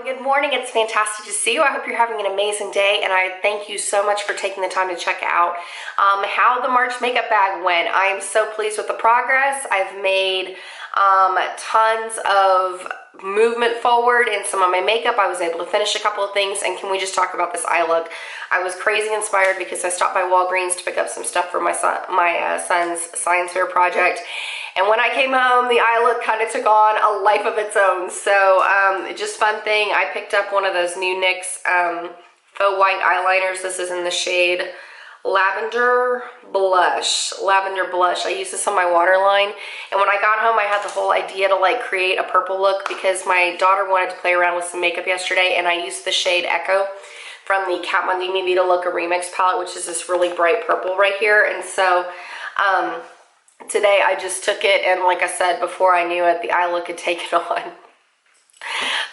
Good morning. It's fantastic to see you. I hope you're having an amazing day, and I thank you so much for taking the time to check out how the March makeup bag went. I am so pleased with the progress. I've made tons of movement forward in some of my makeup. I was able to finish a couple of things, and can we just talk about this eye look? I was crazy inspired because I stopped by Walgreens to pick up some stuff for my son's science fair project. And when I came home, the eye look kind of took on a life of its own. So just fun thing, I picked up one of those new NYX faux white eyeliners. This is in the shade Lavender Blush. I used this on my waterline. And when I got home, I had the whole idea to like create a purple look because my daughter wanted to play around with some makeup yesterday, and I used the shade Echo from the Kat Von D Vida Loca Remix palette, which is this really bright purple right here. And so today I just took it, and like I said, before I knew it, the eye look had taken on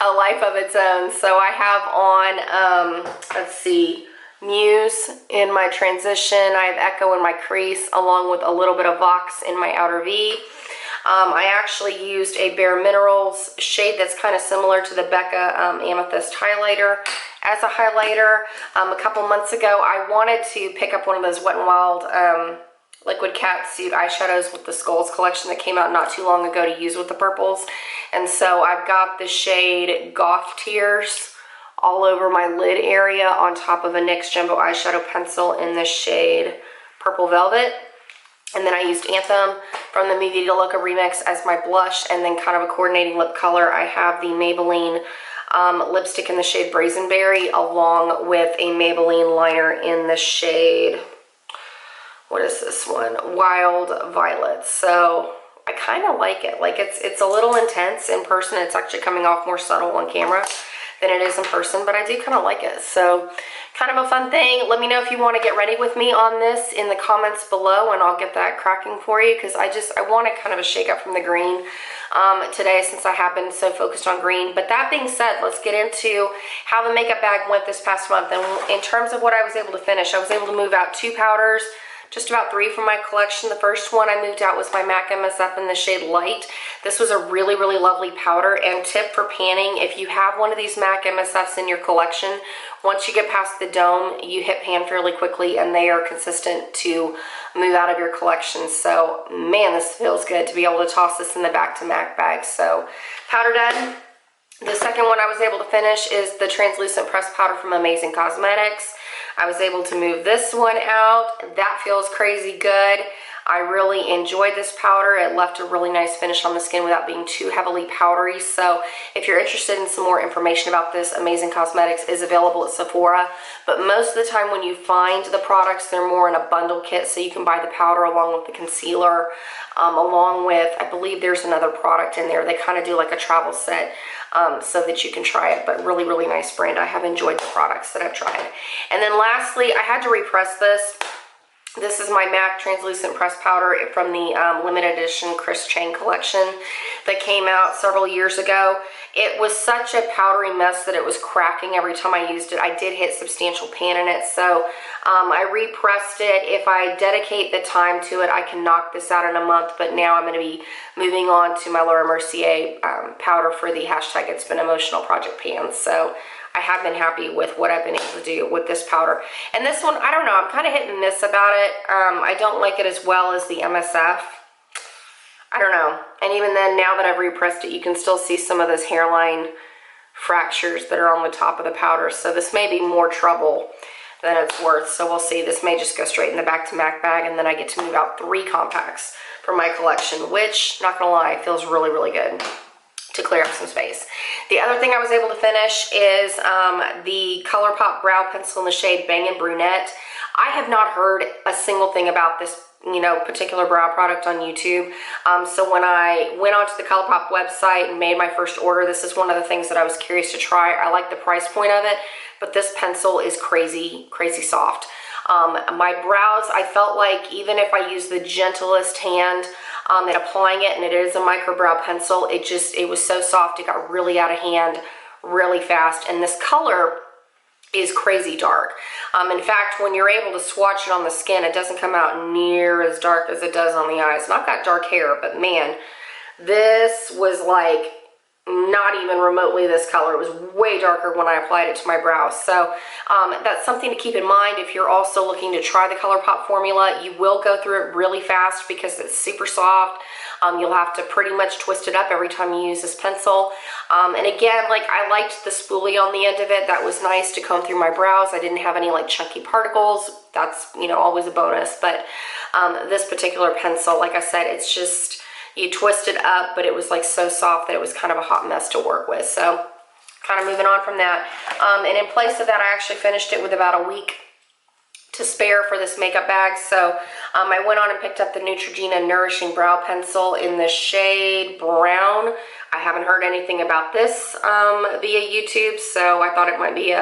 a life of its own. So I have on, let's see, Muse in my transition. I have Echo in my crease, along with a little bit of Vox in my outer V. I actually used a Bare Minerals shade that's kind of similar to the Becca Amethyst highlighter as a highlighter. A couple months ago, I wanted to pick up one of those Wet n Wild liquid catsuit eyeshadows with the Skulls collection that came out not too long ago to use with the purples. And so I've got the shade Goth Tears all over my lid area on top of a NYX Jumbo eyeshadow pencil in the shade Purple Velvet. And then I used Anthem from the Vida Loca Remix as my blush, and then kind of a coordinating lip color. I have the Maybelline lipstick in the shade Brazenberry, along with a Maybelline liner in the shade, what is this one? Wild Violet. So I kind of like it. Like it's a little intense in person. It's actually coming off more subtle on camera than it is in person, but I do kind of like it. So kind of a fun thing. Let me know if you want to get ready with me on this in the comments below, and I'll get that cracking for you, because I wanted kind of a shake up from the green today, since I have been so focused on green. But that being said, let's get into how the makeup bag went this past month. And in terms of what I was able to finish, I was able to move out 2 powders, just about 3 from my collection. The first one I moved out was my MAC MSF in the shade Light. This was a really, really lovely powder. And tip for panning, if you have one of these MAC MSFs in your collection, once you get past the dome, you hit pan fairly quickly, and they are consistent to move out of your collection. So, man, this feels good to be able to toss this in the back to MAC bag. So, powder done. The second one I was able to finish is the translucent pressed powder from Amazing Cosmetics. I was able to move this one out. That feels crazy good. I really enjoyed this powder. It left a really nice finish on the skin without being too heavily powdery. So if you're interested in some more information about this, Amazing Cosmetics is available at Sephora. But most of the time when you find the products, they're more in a bundle kit, so you can buy the powder along with the concealer, along with, I believe there's another product in there. They kind of do like a travel set so that you can try it. But really, really nice brand. I have enjoyed the products that I've tried. And then lastly, I had to repress this. This is my MAC Translucent Pressed Powder from the limited edition Chris Chang collection that came out several years ago. It was such a powdery mess that it was cracking every time I used it. I did hit substantial pan in it, so I repressed it. If I dedicate the time to it, I can knock this out in a month, but now I'm going to be moving on to my Laura Mercier powder for the hashtag It's Been Emotional Project Pans. So I have been happy with what I've been able to do with this powder. And this one, I don't know, I'm kind of hit and miss about it. I don't like it as well as the MSF. I don't know. And even then, now that I've repressed it, you can still see some of those hairline fractures that are on the top of the powder. So this may be more trouble than it's worth. So we'll see. This may just go straight in the back to MAC bag, and then I get to move out 3 compacts from my collection, which, not gonna lie, feels really, really good to clear up some space. The other thing I was able to finish is the ColourPop brow pencil in the shade Bangin' Brunette. I have not heard a single thing about this, particular brow product on YouTube. So when I went onto the ColourPop website and made my first order, this is one of the things that I was curious to try. I like the price point of it, but this pencil is crazy, crazy soft. My brows, I felt like even if I use the gentlest hand in applying it, and it is a micro brow pencil, it was so soft, it got really out of hand really fast. And this color is crazy dark. In fact, when you're able to swatch it on the skin, it doesn't come out near as dark as it does on the eyes. And I've got dark hair, but man, this was like not even remotely this color. It was way darker when I applied it to my brows. So that's something to keep in mind if you're also looking to try the ColourPop formula. You will go through it really fast because it's super soft. You'll have to pretty much twist it up every time you use this pencil. And again, like, I liked the spoolie on the end of it. That was nice to comb through my brows. I didn't have any like chunky particles. That's, you know, always a bonus. But this particular pencil, like I said, it's just, you twist it up, but it was like so soft that it was kind of a hot mess to work with. So kind of moving on from that. And in place of that, I actually finished it with about a week to spare for this makeup bag. So I went on and picked up the Neutrogena Nourishing Brow Pencil in the shade Brown. I haven't heard anything about this via YouTube, so I thought it might be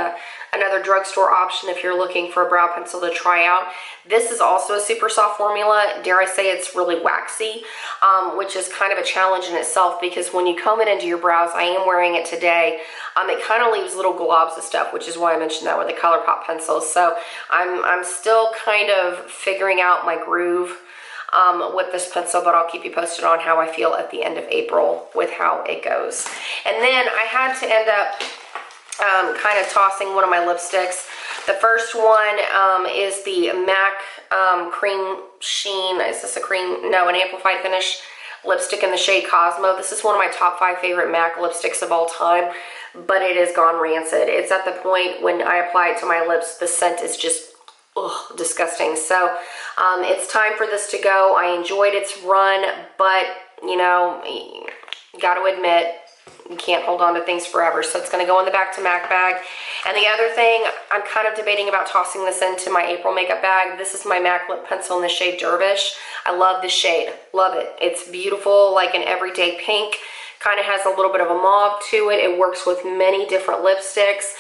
another drugstore option if you're looking for a brow pencil to try out. This is also a super soft formula. Dare I say it's really waxy, which is kind of a challenge in itself because when you comb it into your brows, I am wearing it today, it kind of leaves little globs of stuff, which is why I mentioned that with the ColourPop pencils. So I'm still kind of figuring out my groove with this pencil, but I'll keep you posted on how I feel at the end of April with how it goes. And then I had to end up kind of tossing one of my lipsticks. The first one is the MAC Cream Sheen. Is this a cream? No, an amplified finish lipstick in the shade Cosmo. This is one of my top 5 favorite MAC lipsticks of all time, but it has gone rancid. It's at the point when I apply it to my lips, the scent is just disgusting. So it's time for this to go. I enjoyed its run, but you know, you got to admit, you can't hold on to things forever. So it's going to go in the Back to MAC bag. And the other thing, I'm kind of debating about tossing this into my April makeup bag. This is my MAC lip pencil in the shade Dervish. I love this shade. Love it. It's beautiful, like an everyday pink. Kind of has a little bit of a mauve to it. It works with many different lipsticks,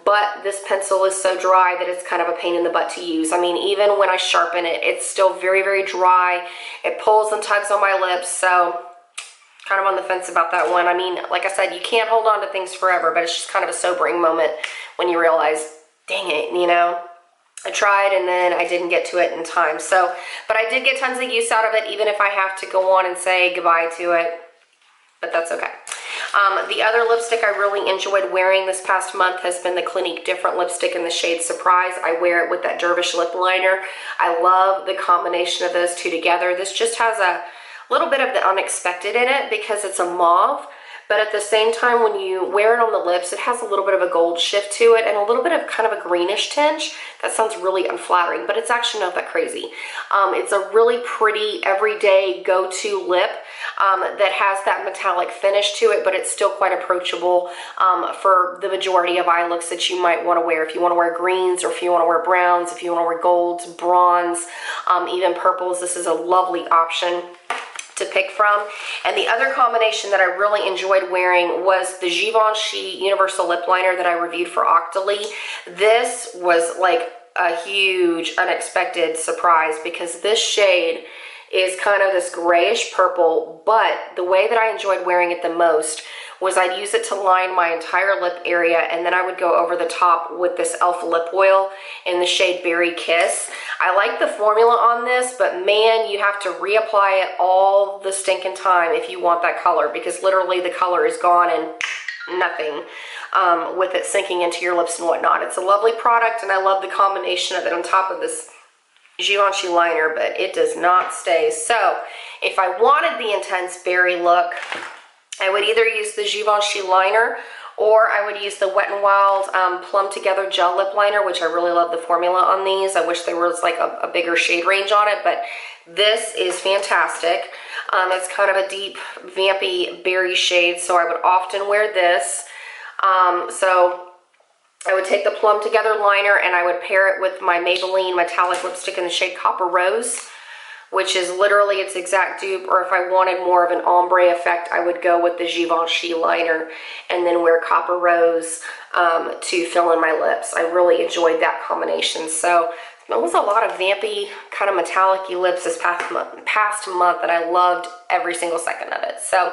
but this pencil is so dry that it's kind of a pain in the butt to use. I mean, even when I sharpen it, it's still very, very dry. It pulls and tugs on my lips, so kind of on the fence about that one. I mean, like I said, you can't hold on to things forever, but it's just kind of a sobering moment when you realize, dang it, you know, I tried and then I didn't get to it in time. So, but I did get tons of use out of it, even if I have to go on and say goodbye to it, but that's okay. The other lipstick I really enjoyed wearing this past month has been the Clinique Different lipstick in the shade Surprise. I wear it with that Dervish lip liner. I love the combination of those two together. This just has a little bit of the unexpected in it because it's a mauve, but at the same time when you wear it on the lips, it has a little bit of a gold shift to it and a little bit of kind of a greenish tinge. That sounds really unflattering, but it's actually not that crazy. It's a really pretty everyday go-to lip that has that metallic finish to it, but it's still quite approachable for the majority of eye looks that you might want to wear. If you want to wear greens, or if you want to wear browns, if you want to wear golds, bronze, even purples, this is a lovely option to pick from. And the other combination that I really enjoyed wearing was the Givenchy Universal Lip Liner that I reviewed for Octoly. This was like a huge unexpected surprise because this shade is kind of this grayish purple, but the way that I enjoyed wearing it the most was I'd use it to line my entire lip area, and then I would go over the top with this e.l.f. lip oil in the shade Berry Kiss. I like the formula on this, but man, you have to reapply it all the stinking time if you want that color, because literally the color is gone and nothing with it sinking into your lips and whatnot. It's a lovely product, and I love the combination of it on top of this Givenchy liner, but it does not stay. So if I wanted the intense berry look, I would either use the Givenchy liner, or I would use the Wet n Wild Plum Together Gel Lip Liner, which I really love the formula on these. I wish there was like a bigger shade range on it, but this is fantastic. It's kind of a deep, vampy berry shade, so I would often wear this. So I would take the Plum Together liner and I would pair it with my Maybelline metallic lipstick in the shade Copper Rose, which is literally its exact dupe, or if I wanted more of an ombre effect, I would go with the Givenchy liner and then wear Copper Rose to fill in my lips. I really enjoyed that combination. So It was a lot of vampy, kind of metallic-y lips this past month, and I loved every single second of it. So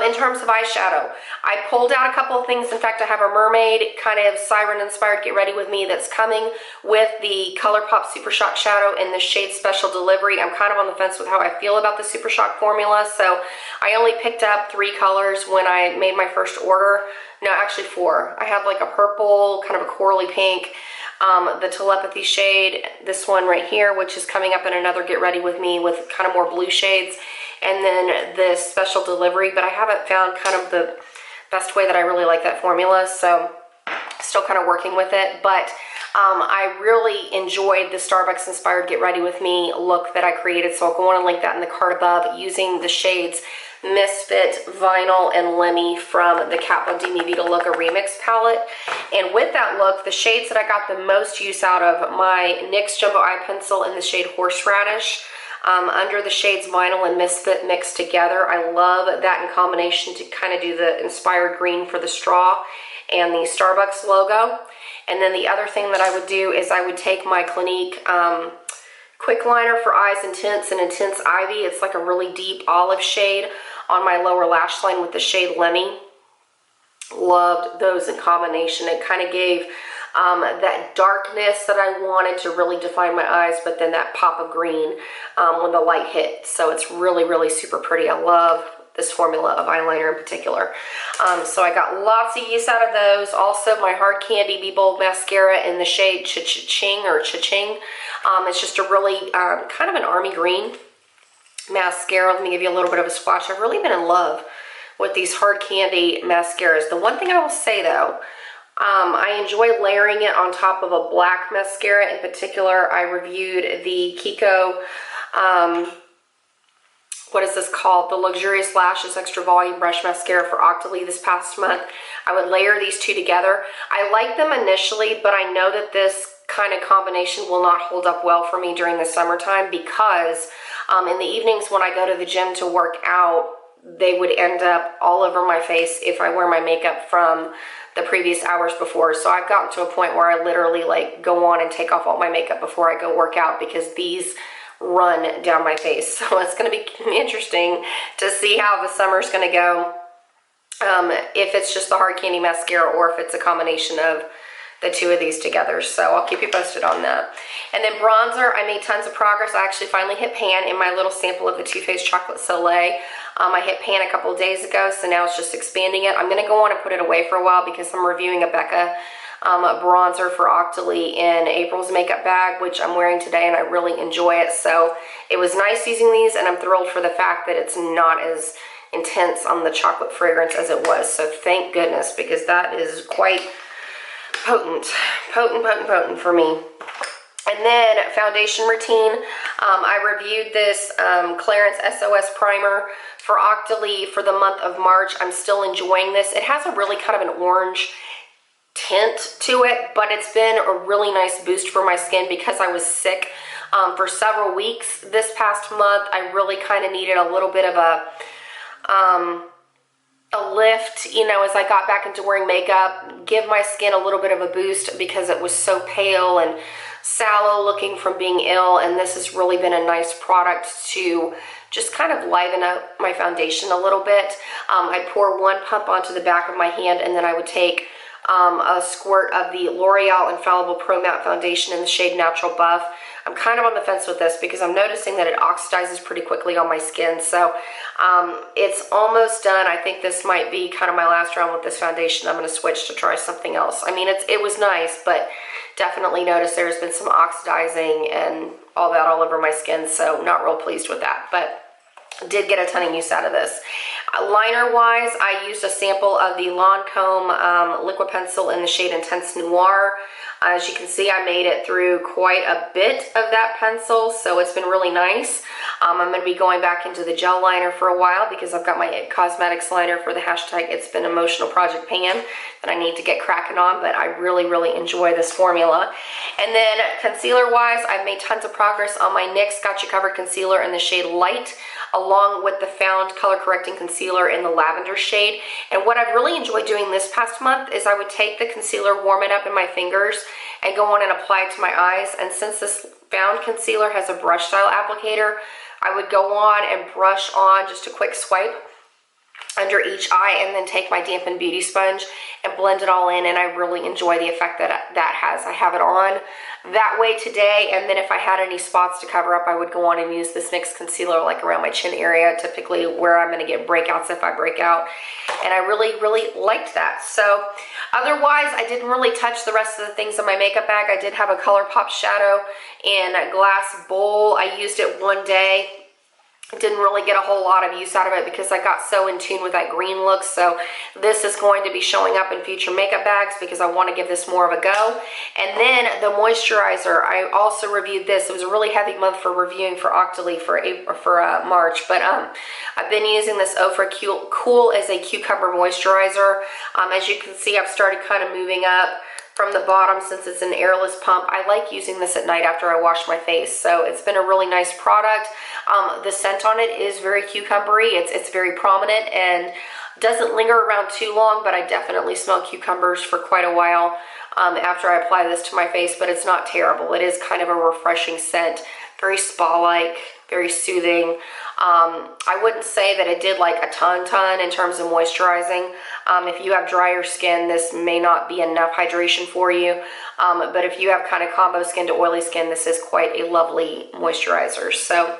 in terms of eyeshadow, I pulled out a couple of things. In fact, I have a mermaid kind of siren-inspired Get Ready With Me that's coming with the ColourPop Super Shock shadow in the shade Special Delivery. I'm kind of on the fence with how I feel about the Super Shock formula, so I only picked up 3 colors when I made my first order. No, actually 4. I have like a purple, kind of a corally pink, the telepathy shade, this one right here, which is coming up in another Get Ready With Me with kind of more blue shades, and then this Special Delivery, but I haven't found kind of the best way that I really like that formula, so still kind of working with it. But I really enjoyed the Starbucks inspired Get Ready With Me look that I created, so I'll go on and link that in the card above, using the shades Misfit, Vinyl, and Lemmy from the Kat Von D Vida Loca Remix palette. And with that look, the shades that I got the most use out of, my NYX Jumbo Eye Pencil in the shade Horseradish, under the shades Vinyl and Misfit mixed together. I love that in combination to kind of do the inspired green for the straw and the Starbucks logo. And then the other thing that I would do is I would take my Clinique Quick Liner for Eyes Intense and Intense Ivy. It's like a really deep olive shade on my lower lash line with the shade Lemmy. Loved those in combination. It kind of gave that darkness that I wanted to really define my eyes, but then that pop of green when the light hit. So it's really, really super pretty. I love this formula of eyeliner in particular. So I got lots of use out of those. Also, my Hard Candy Be Bold mascara in the shade Cha-Ching or Cha-Ching. It's just a really kind of an army green mascara. Let me give you a little bit of a swatch. I've really been in love with these Hard Candy mascaras. The one thing I will say though, I enjoy layering it on top of a black mascara. In particular, I reviewed the Kiko, what is this called? The Luxurious Lashes Extra Volume Brush Mascara for Octoly this past month. I would layer these two together. I like them initially, but I know that this kind of combination will not hold up well for me during the summertime, because in the evenings when I go to the gym to work out, they would end up all over my face if I wear my makeup from the previous hours before. So I've gotten to a point where I literally like go on and take off all my makeup before I go work out, because these run down my face. So it's going to be interesting to see how the summer's going to go, if it's just the Hard Candy mascara or if it's a combination of the two of these together. So I'll keep you posted on that. And then bronzer, I made tons of progress. I actually finally hit pan in my little sample of the Too Faced Chocolate Soleil. I hit pan a couple of days ago, so now it's just expanding it. I'm going to go on and put it away for a while because I'm reviewing a Becca bronzer for Octoly in April's makeup bag, which I'm wearing today, and I really enjoy it. So it was nice using these, and I'm thrilled for the fact that it's not as intense on the chocolate fragrance as it was. So thank goodness, because that is quite potent for me. And then foundation routine. I reviewed this Clarins SOS primer for Octoly for the month of March. I'm still enjoying this. It has a really kind of an orange tint to it, but it's been a really nice boost for my skin because I was sick for several weeks this past month. I really kind of needed a little bit of a lift, you know, as I got back into wearing makeup, give my skin a little bit of a boost because it was so pale and sallow looking from being ill. And this has really been a nice product to just kind of liven up my foundation a little bit. I'd pour 1 pump onto the back of my hand, and then I would take a squirt of the L'Oreal Infallible Pro Matte Foundation in the shade Natural Buff. I'm kind of on the fence with this because I'm noticing that it oxidizes pretty quickly on my skin. So it's almost done. I think this might be kind of my last round with this foundation. I'm going to switch to try something else. I mean, it was nice, but definitely noticed there's been some oxidizing and all that all over my skin. So not real pleased with that, but did get a ton of use out of this. Liner wise, I used a sample of the Lancome liquid pencil in the shade Intense Noir. As you can see, I made it through quite a bit of that pencil, so it's been really nice. I'm going to be going back into the gel liner for a while because I've got my It Cosmetics liner for the hashtag It's Been Emotional Project Pan that I need to get cracking on, but I really, really enjoy this formula. And then concealer-wise, I've made tons of progress on my NYX Got You Covered Concealer in the shade Light, along with the Found Color Correcting Concealer in the lavender shade. And what I've really enjoyed doing this past month is I would take the concealer, warm it up in my fingers, and go on and apply it to my eyes. And since this Found concealer has a brush style applicator, I would go on and brush on just a quick swipe under each eye and then take my dampened beauty sponge and blend it all in, and I really enjoy the effect that that has. I have it on that way today, and then if I had any spots to cover up, I would go on and use this NYX concealer like around my chin area, typically where I'm going to get breakouts if I break out, and I really, really liked that. So otherwise, I didn't really touch the rest of the things in my makeup bag. I did have a ColourPop shadow in a glass bowl. I used it one day. Didn't really get a whole lot of use out of it because I got so in tune with that green look. So this is going to be showing up in future makeup bags because I want to give this more of a go. And then the moisturizer, I also reviewed this. It was a really heavy month for reviewing for Octoly for March, but I've been using this Ofra Cool as a cucumber moisturizer. As you can see, I've started kind of moving up from the bottom since it's an airless pump. I like using this at night after I wash my face, so it's been a really nice product. The scent on it is very cucumbery. It's very prominent and doesn't linger around too long, but I definitely smell cucumbers for quite a while after I apply this to my face, but it's not terrible. It is kind of a refreshing scent, very spa-like, very soothing. I wouldn't say that it did like a ton in terms of moisturizing. If you have drier skin, this may not be enough hydration for you. But if you have kind of combo skin to oily skin, this is quite a lovely moisturizer. So,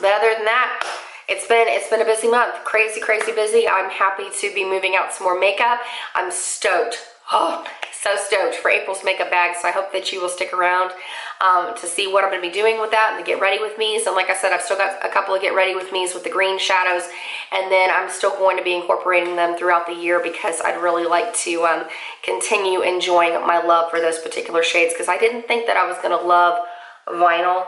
but other than that, it's been a busy month. Crazy, crazy busy. I'm happy to be moving out some more makeup. I'm stoked. Oh, so stoked for April's makeup bag, so I hope that you will stick around to see what I'm going to be doing with that and the Get Ready With Me's. And like I said, I've still got a couple of Get Ready With Me's with the green shadows, and then I'm still going to be incorporating them throughout the year because I'd really like to continue enjoying my love for those particular shades, because I didn't think that I was going to love Vinyl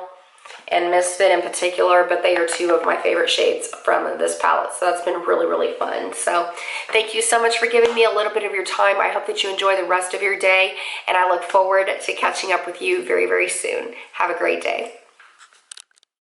and Misfit in particular, but they are two of my favorite shades from this palette, so that's been really, really fun. So thank you so much for giving me a little bit of your time. I hope that you enjoy the rest of your day, and I look forward to catching up with you very, very soon. Have a great day.